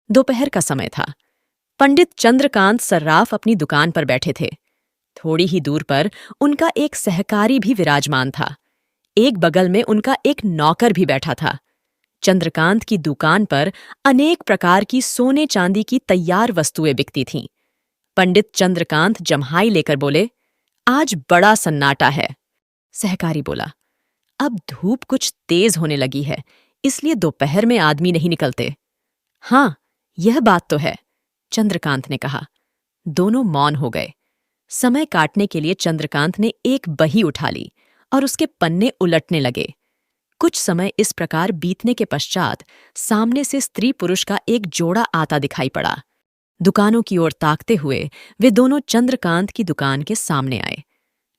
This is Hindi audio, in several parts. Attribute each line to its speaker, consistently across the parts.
Speaker 1: दोपहर का समय था। पंडित चंद्रकांत सर्राफ अपनी दुकान पर बैठे थे। थोड़ी ही दूर पर उनका एक सहकारी भी विराजमान था। एक बगल में उनका एक नौकर भी बैठा था। चंद्रकांत की दुकान पर अनेक प्रकार की सोने चांदी की तैयार वस्तुएं बिकती थीं। पंडित चंद्रकांत जम्हाई लेकर बोले, आज बड़ा सन्नाटा है। सहकारी बोला, अब धूप कुछ तेज होने लगी है, इसलिए दोपहर में आदमी नहीं निकलते। हाँ, यह बात तो है, चंद्रकांत ने कहा। दोनों मौन हो गए। समय काटने के लिए चंद्रकांत ने एक बही उठा ली और उसके पन्ने उलटने लगे। कुछ समय इस प्रकार बीतने के पश्चात सामने से स्त्री पुरुष का एक जोड़ा आता दिखाई पड़ा। दुकानों की ओर ताकते हुए वे दोनों चंद्रकांत की दुकान के सामने आए।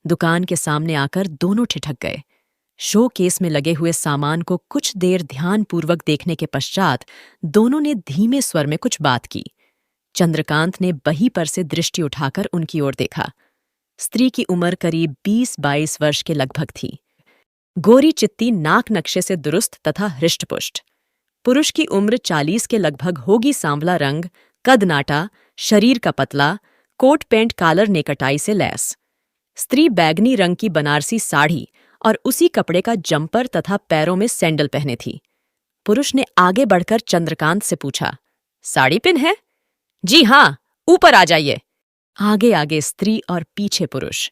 Speaker 1: दुकान के सामने आकर दोनों ठिठक गए। शो केस में लगे हुए सामान को कुछ देर ध्यानपूर्वक देखने के पश्चात दोनों ने धीमे स्वर में कुछ बात की। चंद्रकांत ने बही पर से दृष्टि उठाकर उनकी ओर देखा। स्त्री की उम्र करीब 20-22 वर्ष के लगभग थी। गोरी चित्ती, नाक नक्शे से दुरुस्त तथा हृष्टपुष्ट। पुरुष की उम्र 40 के लगभग होगी, सांवला रंग, कद नाटा, शरीर का पतला, कोट पैंट कालर नेकटाई से लैस। स्त्री बैगनी रंग की बनारसी साड़ी और उसी कपड़े का जंपर तथा पैरों में सैंडल पहने थी। पुरुष ने आगे बढ़कर चंद्रकांत से पूछा, साड़ी पिन है? जी हाँ, ऊपर आ जाइए। आगे आगे स्त्री और पीछे पुरुष।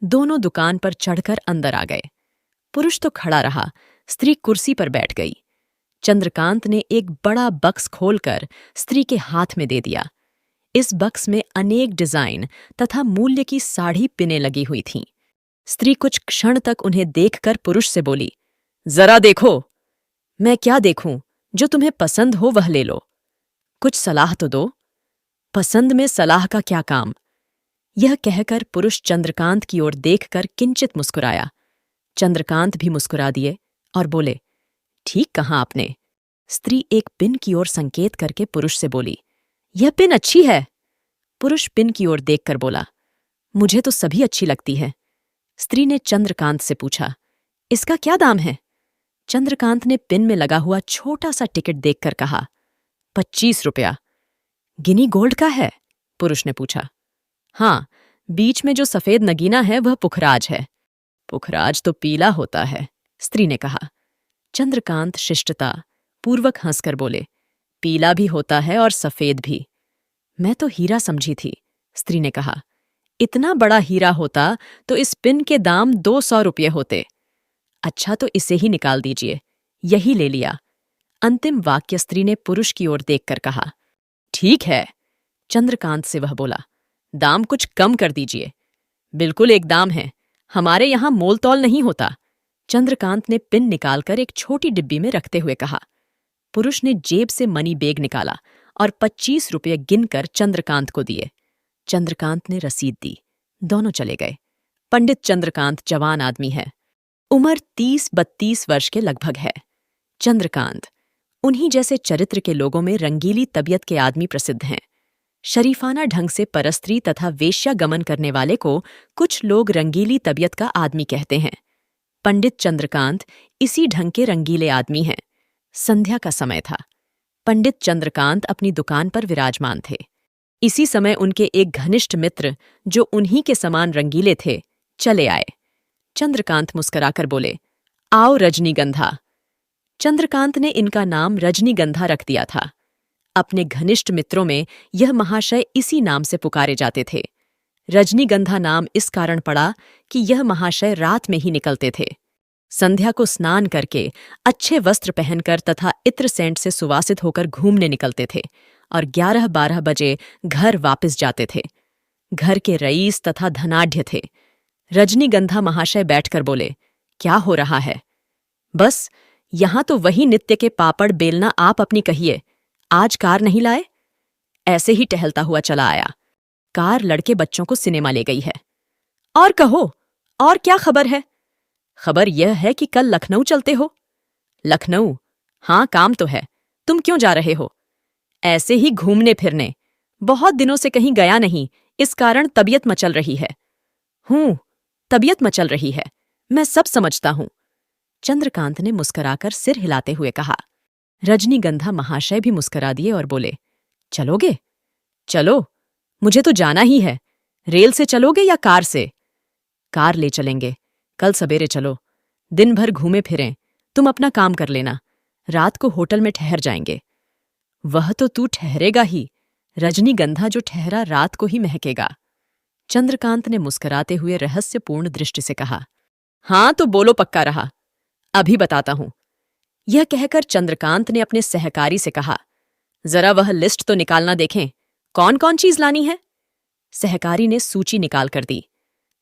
Speaker 1: दोनों दुकान पर चढ़कर अंदर आ गए। पुरुष तो खड़ा रहा, स्त्री कुर्सी पर बैठ गई। चंद्रकांत ने एक बड़ा बक्स खोलकर स्त्री के हाथ में दे दिया। इस बक्स में अनेक डिजाइन तथा मूल्य की साड़ी पिनें लगी हुई थीं। स्त्री कुछ क्षण तक उन्हें देखकर पुरुष से बोली, जरा देखो। मैं क्या देखूं? जो तुम्हें पसंद हो वह ले लो। कुछ सलाह तो दो। पसंद में सलाह का क्या काम? यह कहकर पुरुष चंद्रकांत की ओर देखकर किंचित मुस्कुराया। चंद्रकांत भी मुस्कुरा दिए और बोले, ठीक कहा आपने। स्त्री एक पिन की ओर संकेत करके पुरुष से बोली, यह पिन अच्छी है। पुरुष पिन की ओर देखकर बोला, मुझे तो सभी अच्छी लगती है। स्त्री ने चंद्रकांत से पूछा, इसका क्या दाम है? चंद्रकांत ने पिन में लगा हुआ छोटा सा टिकट देखकर कहा, 25 रुपया। गिनी गोल्ड का है? पुरुष ने पूछा। हाँ, बीच में जो सफेद नगीना है वह पुखराज है। पुखराज तो पीला होता है, स्त्री ने कहा। चंद्रकांत शिष्टता पूर्वक हंसकर बोले, पीला भी होता है और सफेद भी। मैं तो हीरा समझी थी, स्त्री ने कहा। इतना बड़ा हीरा होता तो इस पिन के दाम 200 रुपये होते। अच्छा, तो इसे ही निकाल दीजिए। यही ले लिया। अंतिम वाक्य स्त्री ने पुरुष की ओर देखकर कहा। ठीक है, चंद्रकांत से वह बोला, दाम कुछ कम कर दीजिए। बिल्कुल एक दाम है, हमारे यहां मोल तौल नहीं होता। चंद्रकांत ने पिन निकालकर एक छोटी डिब्बी में रखते हुए कहा। पुरुष ने जेब से मनी बैग निकाला और 25 रुपये गिनकर चंद्रकांत को दिए। चंद्रकांत ने रसीद दी। दोनों चले गए। पंडित चंद्रकांत जवान आदमी है। उम्र 30-32 वर्ष के लगभग है। चंद्रकांत उन्हीं जैसे चरित्र के लोगों में रंगीली तबीयत के आदमी प्रसिद्ध हैं। शरीफाना ढंग से परस्त्री तथा वेश्यागमन करने वाले को कुछ लोग रंगीली तबीयत का आदमी कहते हैं। पंडित चंद्रकांत इसी ढंग के रंगीले आदमी हैं। संध्या का समय था। पंडित चंद्रकांत अपनी दुकान पर विराजमान थे। इसी समय उनके एक घनिष्ठ मित्र, जो उन्हीं के समान रंगीले थे, चले आए। चंद्रकांत मुस्कुराकर बोले, आओ रजनीगंधा। चंद्रकांत ने इनका नाम रजनीगंधा रख दिया था। अपने घनिष्ठ मित्रों में यह महाशय इसी नाम से पुकारे जाते थे। रजनीगंधा नाम इस कारण पड़ा कि यह महाशय रात में ही निकलते थे। संध्या को स्नान करके, अच्छे वस्त्र पहनकर तथा इत्र सेंट से सुवासित होकर घूमने निकलते थे और 11-12 बजे घर वापस जाते थे। घर के रईस तथा धनाढ्य थे। रजनीगंधा महाशय बैठकर बोले, क्या हो रहा है? बस, यहां तो वही नित्य के पापड़ बेलना आप अपनी कहिए। आज कार नहीं लाए? ऐसे ही टहलता हुआ चला आया। कार लड़के बच्चों को सिनेमा ले गई है। और कहो, और क्या खबर है? खबर यह है कि कल लखनऊ चलते हो। लखनऊ? हाँ, काम तो है। तुम क्यों जा रहे हो? ऐसे ही घूमने फिरने। बहुत दिनों से कहीं गया नहीं, इस कारण तबीयत मचल रही है। तबीयत मचल रही है, मैं सब समझता हूं। चंद्रकांत ने मुस्कुराकर सिर हिलाते हुए कहा। रजनीगंधा महाशय भी मुस्कुरा दिए और बोले, चलोगे? चलो, मुझे तो जाना ही है। रेल से चलोगे या कार से? कार ले चलेंगे। कल सवेरे चलो। दिन भर घूमे फिरें। तुम अपना काम कर लेना। रात को होटल में ठहर जाएंगे। वह तो तू ठहरेगा ही। रजनीगंधा जो ठहरा रात को ही महकेगा। चंद्रकांत ने मुस्कुराते हुए रहस्यपूर्ण दृष्टि से कहा। हाँ तो बोलो पक्का रहा। अभी बताता हूं। यह कहकर चंद्रकांत ने अपने सहकारी से कहा, जरा वह लिस्ट तो निकालना देखें, कौन कौन चीज लानी है। सहकारी ने सूची निकाल कर दी।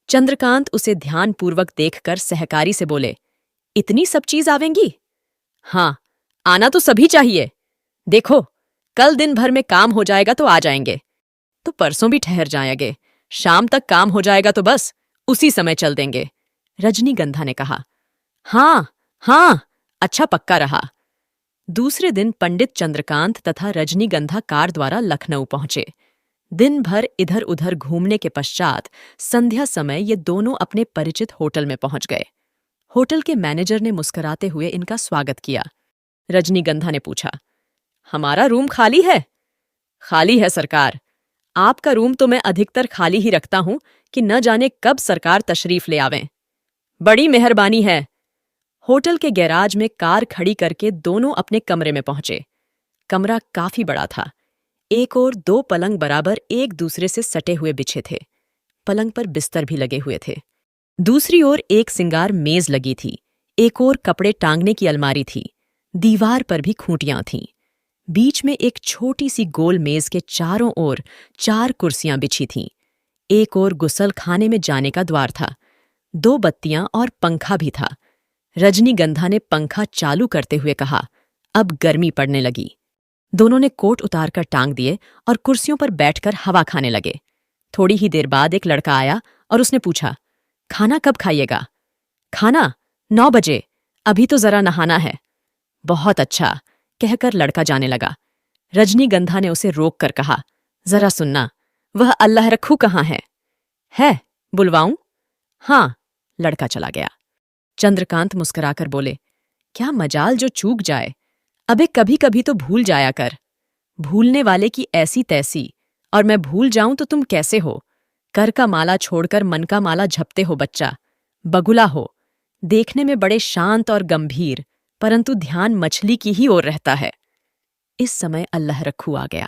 Speaker 1: चंद्रकांत उसे ध्यानपूर्वक देखकर सहकारी से बोले, इतनी सब चीज आवेंगी? हाँ, आना तो सभी चाहिए। देखो, कल दिन भर में काम हो जाएगा तो आ जाएंगे। तो परसों भी ठहर जाएंगे। शाम तक काम हो जाएगा तो बस उसी समय चल देंगे। रजनीगंधा ने कहा। हाँ हाँ, अच्छा पक्का रहा। दूसरे दिन पंडित चंद्रकांत तथा रजनीगंधा कार द्वारा लखनऊ पहुंचे। दिन भर इधर उधर घूमने के पश्चात संध्या समय ये दोनों अपने परिचित होटल में पहुंच गए। होटल के मैनेजर ने मुस्कुराते हुए इनका स्वागत किया। रजनीगंधा ने पूछा, हमारा रूम खाली है? खाली है सरकार। आपका रूम तो मैं अधिकतर खाली ही रखता हूं कि न जाने कब सरकार तशरीफ ले आवें। बड़ी मेहरबानी है। होटल के गैराज में कार खड़ी करके दोनों अपने कमरे में पहुंचे। कमरा काफी बड़ा था। एक ओर दो पलंग बराबर एक दूसरे से सटे हुए बिछे थे। पलंग पर बिस्तर भी लगे हुए थे। दूसरी ओर एक सिंगार मेज लगी थी। एक ओर कपड़े टांगने की अलमारी थी। दीवार पर भी खूंटियां थीं। बीच में एक छोटी सी गोल मेज के चारों ओर 4 कुर्सियां बिछी थीं। एक ओर गुसल खाने में जाने का द्वार था। 2 बत्तियां और पंखा भी था। रजनीगंधा ने पंखा चालू करते हुए कहा, अब गर्मी पड़ने लगी। दोनों ने कोट उतारकर टांग दिए और कुर्सियों पर बैठकर हवा खाने लगे। थोड़ी ही देर बाद एक लड़का आया और उसने पूछा, खाना कब खाइएगा? खाना 9 बजे। अभी तो जरा नहाना है। बहुत अच्छा, कहकर लड़का जाने लगा। रजनीगंधा ने उसे रोक कर कहा, जरा सुनना, वह अल्लाह रखू कहाँ है? है, बुलवाऊं? हाँ। लड़का चला गया। चंद्रकांत मुस्कुराकर बोले, क्या मजाल जो चूक जाए। अबे कभी कभी तो भूल जाया कर। भूलने वाले की ऐसी तैसी, और मैं भूल जाऊं तो तुम कैसे हो? कर का माला छोड़कर मन का माला झपते हो बच्चा। बगुला हो। देखने में बड़े शांत और गंभीर, परंतु ध्यान मछली की ही ओर रहता है। इस समय अल्लाह रखू आ गया।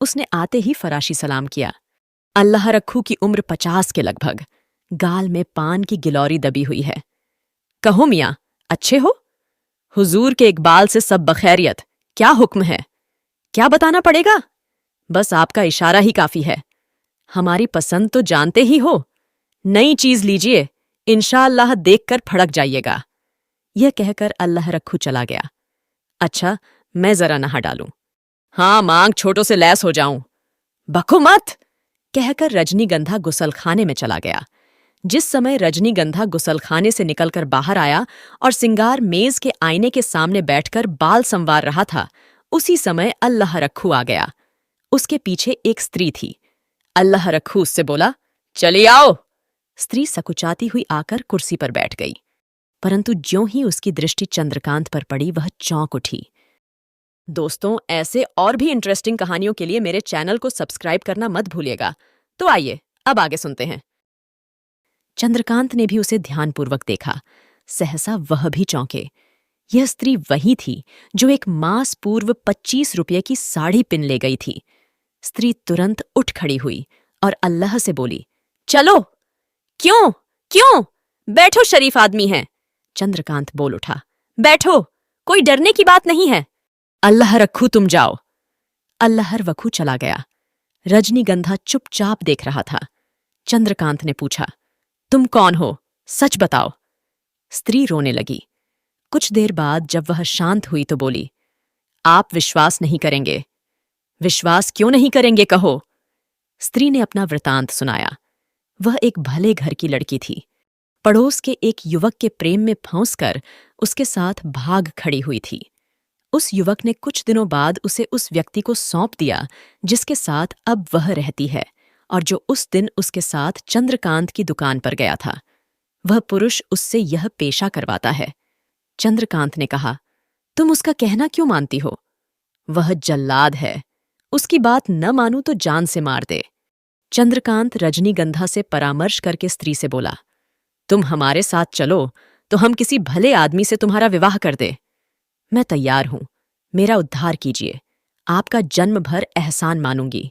Speaker 1: उसने आते ही फराशी सलाम किया। अल्लाह रखू की उम्र 50 के लगभग। गाल में पान की गिलौरी दबी हुई है। कहो मियाँ, अच्छे हो? हुजूर के इकबाल से सब बखैरियत। क्या हुक्म है? क्या बताना पड़ेगा? बस आपका इशारा ही काफी है। हमारी पसंद तो जानते ही हो। नई चीज लीजिए, इंशाअल्लाह देखकर फड़क जाइएगा। यह कहकर अल्लाह रखू चला गया। अच्छा, मैं जरा नहा डालूं। हाँ, मांग छोटों से लैस हो जाऊं। बको मत, कहकर रजनीगंधा गुसलखाने में चला गया। जिस समय रजनीगंधा गुसलखाने से निकलकर बाहर आया और सिंगार मेज के आईने के सामने बैठकर बाल संवार रहा था, उसी समय अल्लाह रखू आ गया। उसके पीछे एक स्त्री थी। अल्लाह रखू उससे बोला, चली आओ। स्त्री सकुचाती हुई आकर कुर्सी पर बैठ गई, परंतु ज्यों ही उसकी दृष्टि चंद्रकांत पर पड़ी, वह चौंक उठी। दोस्तों, ऐसे और भी इंटरेस्टिंग कहानियों के लिए मेरे चैनल को सब्सक्राइब करना मत भूलिएगा। तो आइए, अब आगे सुनते हैं। चंद्रकांत ने भी उसे ध्यानपूर्वक देखा। सहसा वह भी चौंके। यह स्त्री वही थी जो एक मास पूर्व 25 रुपये की साड़ी पिन ले गई थी। स्त्री तुरंत उठ खड़ी हुई और अल्लाह से बोली, चलो। क्यों क्यों? बैठो, शरीफ आदमी है। चंद्रकांत बोल उठा, बैठो, कोई डरने की बात नहीं है। अल्लाह रखू तुम जाओ। अल्लाह रखू चला गया। रजनीगंधा चुपचाप देख रहा था। चंद्रकांत ने पूछा, तुम कौन हो? सच बताओ। स्त्री रोने लगी। कुछ देर बाद जब वह शांत हुई तो बोली, आप विश्वास नहीं करेंगे। विश्वास क्यों नहीं करेंगे, कहो। स्त्री ने अपना वृतांत सुनाया। वह एक भले घर की लड़की थी। पड़ोस के एक युवक के प्रेम में फंसकर उसके साथ भाग खड़ी हुई थी। उस युवक ने कुछ दिनों बाद उसे उस व्यक्ति को सौंप दिया जिसके साथ अब वह रहती है और जो उस दिन उसके साथ चंद्रकांत की दुकान पर गया था। वह पुरुष उससे यह पेशा करवाता है। चंद्रकांत ने कहा, तुम उसका कहना क्यों मानती हो? वह जल्लाद है। उसकी बात न मानूं तो जान से मार दे। चंद्रकांत रजनीगंधा से परामर्श करके स्त्री से बोला, तुम हमारे साथ चलो तो हम किसी भले आदमी से तुम्हारा विवाह कर दे। मैं तैयार हूं, मेरा उद्धार कीजिए, आपका जन्म भर एहसान मानूंगी।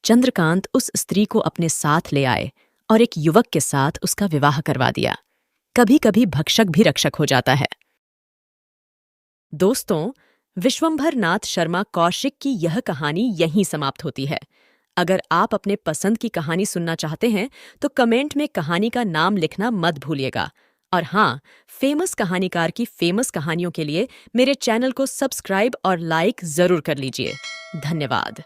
Speaker 1: चंद्रकांत उस स्त्री को अपने साथ ले आए और एक युवक के साथ उसका विवाह करवा दिया। कभी कभी भक्षक भी रक्षक हो जाता है। दोस्तों, विश्वंभर नाथ शर्मा कौशिक की यह कहानी यहीं समाप्त होती है। अगर आप अपने पसंद की कहानी सुनना चाहते हैं तो कमेंट में कहानी का नाम लिखना मत भूलिएगा। और हाँ, फेमस कहानीकार की फेमस कहानियों के लिए मेरे चैनल को सब्सक्राइब और लाइक जरूर कर लीजिए। धन्यवाद।